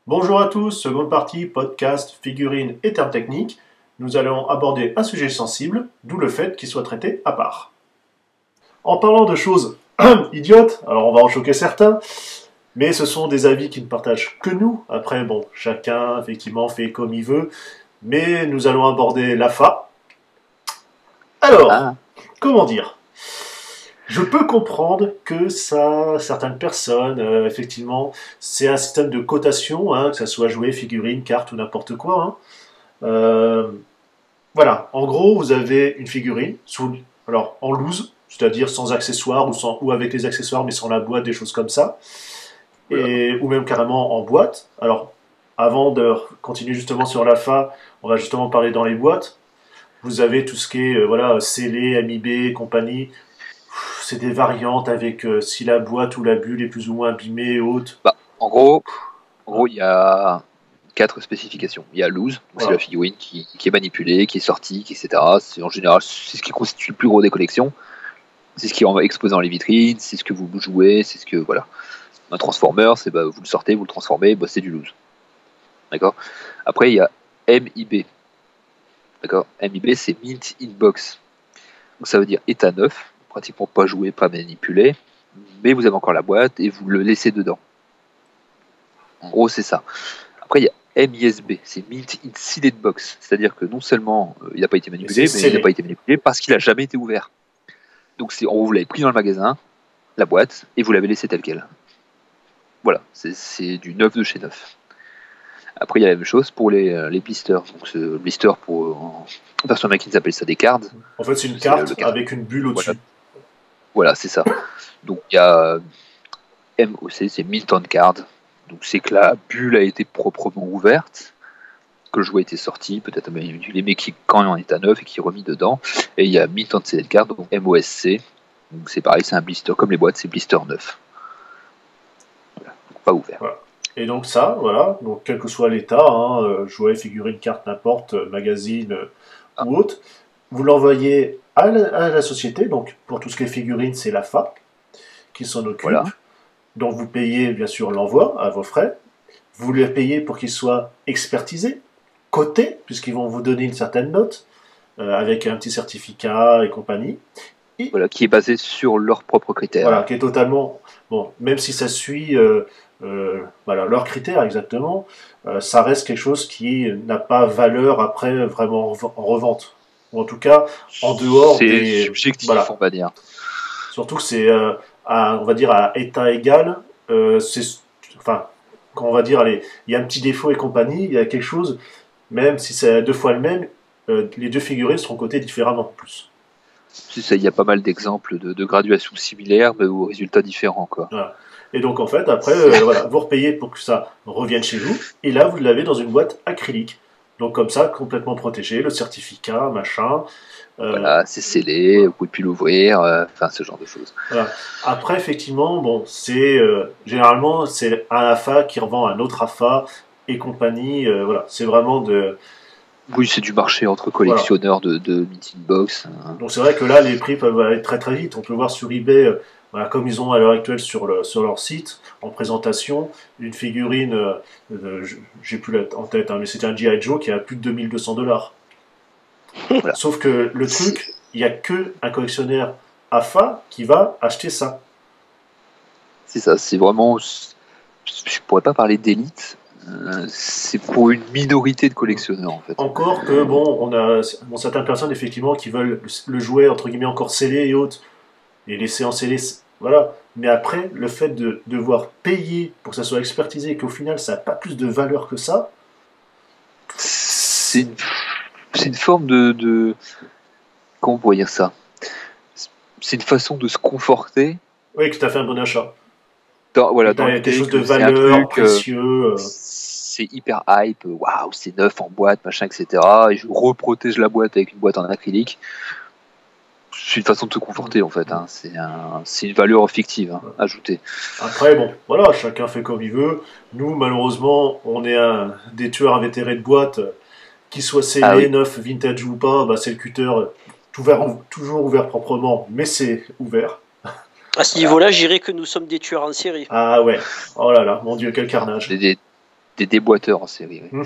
Bonjour à tous, seconde partie, podcast, figurines et termes techniques. Nous allons aborder un sujet sensible, d'où le fait qu'il soit traité à part. En parlant de choses idiotes, alors on va en choquer certains, mais ce sont des avis qui ne partagent que nous. Après, bon, chacun effectivement fait comme il veut, mais nous allons aborder l'AFA. Alors, Ah, comment dire? Je peux comprendre que ça, certaines personnes, effectivement, c'est un système de cotation, hein, que ça soit jouet, figurine, carte ou n'importe quoi. Hein. Euh, voilà, en gros, vous avez une figurine, alors en loose, c'est-à-dire sans accessoires ou avec les accessoires mais sans la boîte, des choses comme ça, oula. ou même carrément en boîte. Alors, avant de continuer justement sur l'AFA, on va justement parler dans les boîtes. Vous avez tout ce qui est voilà, scellé, MIB, compagnie. C'est des variantes avec si la boîte ou la bulle est plus ou moins abîmée et haute. Bah, en Hein, gros, il y a quatre spécifications. Il y a loose, donc c'est la voilà. figurine qui est manipulée, qui est sortie, etc. C'est en général c'est ce qui constitue le plus gros des collections. C'est ce qui est exposé dans les vitrines, c'est ce que vous jouez, c'est ce que voilà. Un transformer, c'est bah, vous le sortez, vous le transformez, bah, c'est du loose. D'accord. Après, il y a MIB. D'accord. MIB, c'est mint in box. Donc ça veut dire état neuf, pratiquement pas joué, pas manipulé, mais vous avez encore la boîte et vous le laissez dedans. En gros, c'est ça. Après, il y a MISB, c'est Mint in Sealed Box. C'est-à-dire que non seulement il n'a pas été Et c'est manipulé, mais il n'a pas scellé. été manipulé parce qu'il n'a jamais été ouvert. Donc, en gros, vous l'avez pris dans le magasin, la boîte, et vous l'avez laissé tel quel. Voilà, c'est du neuf de chez neuf. Après, il y a la même chose pour les blisters. Donc, ce blister, pour version Mac, ils appellent ça des cards. En fait, c'est une C'est carte le card. avec une bulle Voilà, au-dessus. voilà c'est ça. Donc, il y a MOC, c'est Mint on Card. Donc, c'est que la bulle a été proprement ouverte, que le jouet était sorti, peut-être les qui quand il en est à neuf et qui est remis dedans. Et il y a Mint on Sealed Card, donc MOSC. Donc c'est pareil, c'est un blister comme les boîtes, c'est blister neuf. Voilà, donc pas ouvert. Voilà. Et donc ça, voilà, donc quel que soit l'état, hein, jouet, figurine, carte, n'importe, magazine Ah, ou autre, vous l'envoyez à la société, donc pour tout ce qui est figurine, c'est la FA qui s'en occupe. voilà. Donc vous payez bien sûr l'envoi à vos frais. Vous les payez pour qu'il soit expertisé, coté, puisqu'ils vont vous donner une certaine note, avec un petit certificat et compagnie. Et Voilà, qui est basé sur leurs propres voilà, critères. qui est totalement, bon, même si ça suit voilà, leurs critères exactement, ça reste quelque chose qui n'a pas valeur après vraiment en revente. Ou en tout cas, en dehors C'est des... subjectif, on Voilà. va dire. Surtout que c'est, on va dire, à état égal, c'est... Enfin, quand on va dire, allez, il y a un petit défaut et compagnie, il y a quelque chose, même si c'est deux fois le même, les deux figurines seront cotées différemment en plus. Il y a pas mal d'exemples de graduations similaires, mais aux résultats différents, quoi. Voilà. Et donc en fait, après, C'est- voilà, vous repayez pour que ça revienne chez vous, et là vous l'avez dans une boîte acrylique. Donc comme ça, complètement protégé, le certificat, machin. Euh, Voilà, c'est scellé, voilà. vous pouvez plus l'ouvrir, enfin ce genre de choses. Voilà. Après, effectivement, bon, c'est généralement c'est un AFA qui revend un autre AFA et compagnie. Voilà, c'est vraiment de. Oui, c'est du marché entre Voilà. collectionneurs de Meeting Box, hein. Donc c'est vrai que là, les prix peuvent aller très très vite. On peut voir sur eBay, voilà, comme ils ont à l'heure actuelle sur leur site, en présentation, une figurine, j'ai plus en tête, hein, mais c'était un G.I. Joe qui a plus de 2200 $. Voilà. Sauf que le C'est truc, il n'y a que un collectionneur AFA qui va acheter ça. c'est ça, c'est vraiment. Je pourrais pas parler d'élite, c'est pour une minorité de collectionneurs en fait. Encore que, bon, on a bon, certaines personnes, effectivement, qui veulent le jouet, entre guillemets, encore scellé et autres, et laisser en scellé, voilà. Mais après, le fait de devoir payer pour que ça soit expertisé et qu'au final, ça n'a pas plus de valeur que ça, C'est une, c'est une forme de. Comment on pourrait dire ça? C'est une façon de se conforter oui, que tu as fait un bon achat. voilà, Et tu dans as quelque l'idée chose de que c'est un valeur, truc. précieux. C'est hyper hype, waouh, c'est neuf en boîte, machin, etc. Et je reprotège la boîte avec une boîte en acrylique. C'est une façon de se conforter en fait, hein. C'est une valeur fictive, hein, ajoutée. Après, bon, voilà, chacun fait comme il veut. Nous, malheureusement, on est des tueurs invétérés de boîte, qu'ils soient Ah scellés, oui, neufs, vintage ou pas, bah, c'est le cutter, toujours ouvert proprement, mais c'est ouvert. À ce voilà. niveau-là, je dirais que nous sommes des tueurs en série. Ah ouais, oh là là, mon Dieu, quel carnage. Des, des déboîteurs en série. Oui.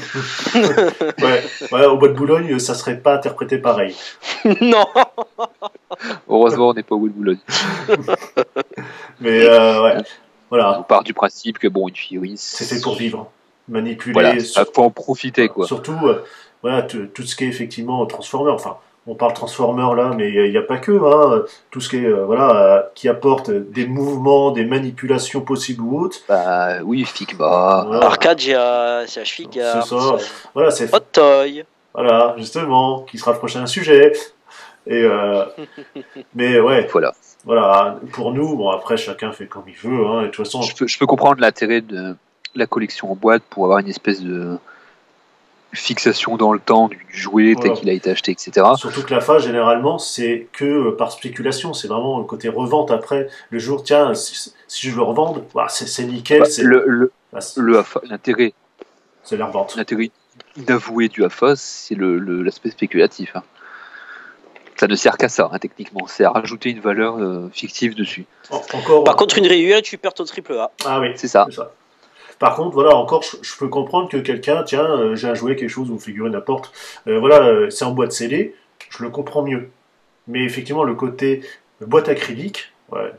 Ouais, au Bois de Boulogne, ça serait pas interprété pareil. Non. Heureusement, on n'est pas au bout de Boulogne. Mais ouais, voilà. On part du principe que bon, une figurine, c'est fait pour vivre, manipuler. Voilà, faut en profiter quoi. Surtout, voilà, tout ce qui est effectivement Transformer. Enfin, on parle Transformer là, mais il n'y a pas que. Hein, tout ce qui est qui apporte des mouvements, des manipulations possibles ou autres. Bah oui, Figma. Voilà. Arcadia, CH Figure. C'est ça. Voilà, c'est Hot Toy. Voilà, justement, qui sera le prochain sujet. Et mais ouais. Voilà, pour nous, bon après chacun fait comme il veut, hein, et de toute façon. Je peux comprendre l'intérêt de la collection en boîte pour avoir une espèce de fixation dans le temps du jouet tel qu'il a été acheté, etc. Surtout que la FA, généralement, c'est que par spéculation, c'est vraiment le côté revente après. Le jour, tiens, si je veux le revendre, bah, c'est nickel. L'intérêt, c'est la revente. L'intérêt d'avouer du AFA, c'est l'aspect spéculatif. Hein. Ça ne sert qu'à ça, hein, techniquement. C'est à rajouter une valeur fictive dessus. Par contre, une réussite, tu perds ton triple A. Ah oui, c'est ça. Par contre, voilà, encore, je peux comprendre que quelqu'un, tiens, j'ai un jouet, quelque chose, ou figurine n'importe, voilà, c'est en boîte scellée, je le comprends mieux. Mais effectivement, le côté boîte acrylique, ouais,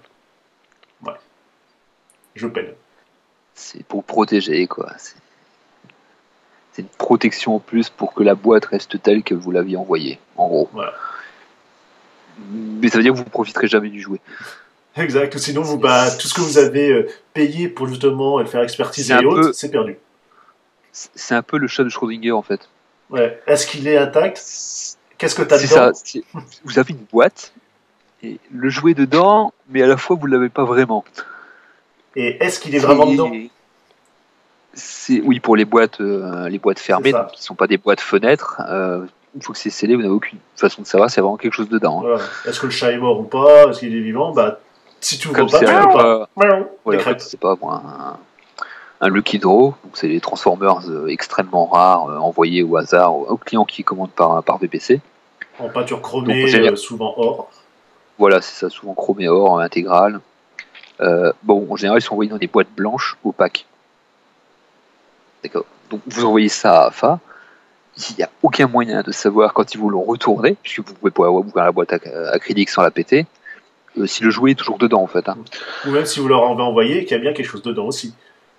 je peine. C'est pour protéger, quoi. C'est une protection en plus pour que la boîte reste telle que vous l'aviez envoyée, en gros. Voilà. Mais ça veut dire que vous ne profiterez jamais du jouet. Exact, ou sinon tout ce que vous avez payé pour justement le faire expertiser et autres, c'est perdu. C'est un peu le chat de Schrödinger en fait. Ouais. Est-ce qu'il est intact? Qu'est-ce que tu as dedans? C'est ça. Vous avez une boîte et le jouet dedans, mais à la fois vous ne l'avez pas vraiment. Et est-ce qu'il est vraiment dedans? Oui, pour les boîtes fermées, donc, qui ne sont pas des boîtes fenêtres. Une fois que c'est scellé, vous n'avez aucune façon de savoir s'il y a vraiment quelque chose dedans. Hein. Voilà. Est-ce que le chat est mort ou pas? Est-ce qu'il est vivant? Bah, si tu ouvres pas, tu ne pas. Voilà, c'est pas un Lucky Draw, donc c'est les Transformers extrêmement rares envoyés au hasard aux clients qui commandent par VPC. En peinture chromée, souvent or. Voilà, c'est ça, souvent chromé or, intégral. Bon, en général, ils sont envoyés dans des boîtes blanches opaques. D'accord. Donc vous envoyez ça à AFA. Il n'y a aucun moyen de savoir quand ils vous l'ont retourné, puisque vous pouvez pas ouvrir la boîte acrylique sans la péter. Si le jouet est toujours dedans en fait. Hein. Ou même si vous leur avez envoyé qu'il y a bien quelque chose dedans aussi.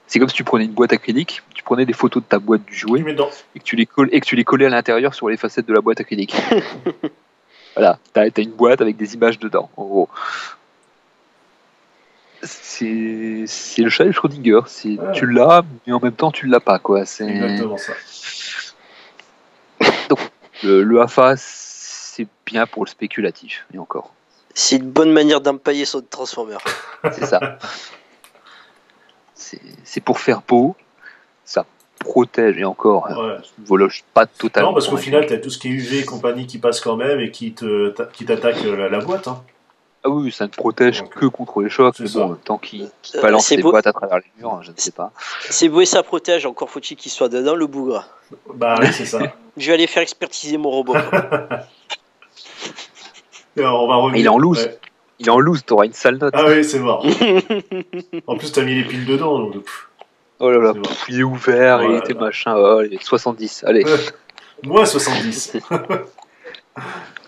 C'est comme si tu prenais une boîte acrylique, tu prenais des photos de ta boîte du jouet et que tu les collais à l'intérieur sur les facettes de la boîte acrylique. Voilà, t'as une boîte avec des images dedans, en gros. C'est le chat de Schrödinger. Tu l'as, mais en même temps tu l'as pas, quoi. C'est exactement ça. Donc le AFA, c'est bien pour le spéculatif, et encore. C'est une bonne manière d'empailler son Transformer. C'est ça. C'est pour faire beau, ça protège, et encore, vologe pas totalement. Non, parce qu'au final, tu as tout ce qui est UV et compagnie qui passe quand même et qui t'attaque la boîte. Hein. Ah oui, ça ne protège que contre les chocs, mais bon, tant qu'il balance les boîtes à travers les murs, je ne sais pas. C'est beau et ça protège, encore faut-il qu'il soit dedans, le bougre. Bah oui, c'est ça. Je vais aller faire expertiser mon robot. Alors, on va revenir. Il est en loose. Ouais. Il est en loose, t'auras une sale note. Ah oui, c'est mort. En plus, t'as mis les piles dedans. Donc... Oh là là, il est ouvert, il était machin. Oh, il est 70, allez. Moi, 70.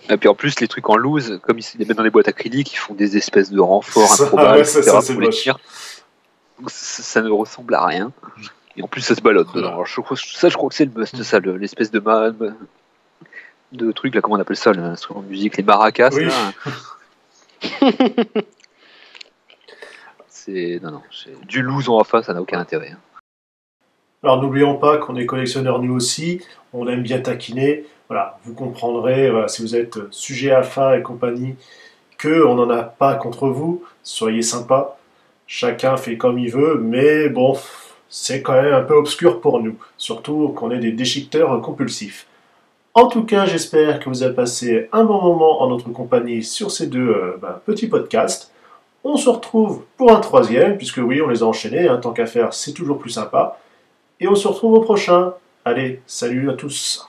Et puis en plus, les trucs en loose, comme ils les mettent dans les boîtes acryliques, ils font des espèces de renforts improbables, etc. pour les tirs. Donc ça ne ressemble à rien. Et en plus, ça se balade dedans. Alors, je crois que c'est le must, ça, l'espèce de truc, là, comment on appelle ça, l'instrument de musique, les maracas. Oui. Là. C'est du loose en AFA, ça n'a aucun intérêt. Alors n'oublions pas qu'on est collectionneurs nous aussi, on aime bien taquiner. Voilà, vous comprendrez, voilà, si vous êtes sujet AFA et compagnie, qu'on n'en a pas contre vous, soyez sympa. Chacun fait comme il veut, mais bon, c'est quand même un peu obscur pour nous, surtout qu'on est des déchiqueteurs compulsifs. En tout cas, j'espère que vous avez passé un bon moment en notre compagnie sur ces deux petits podcasts. On se retrouve pour un troisième, puisque oui, on les a enchaînés, tant qu'à faire, c'est toujours plus sympa. Et on se retrouve au prochain. Allez, salut à tous.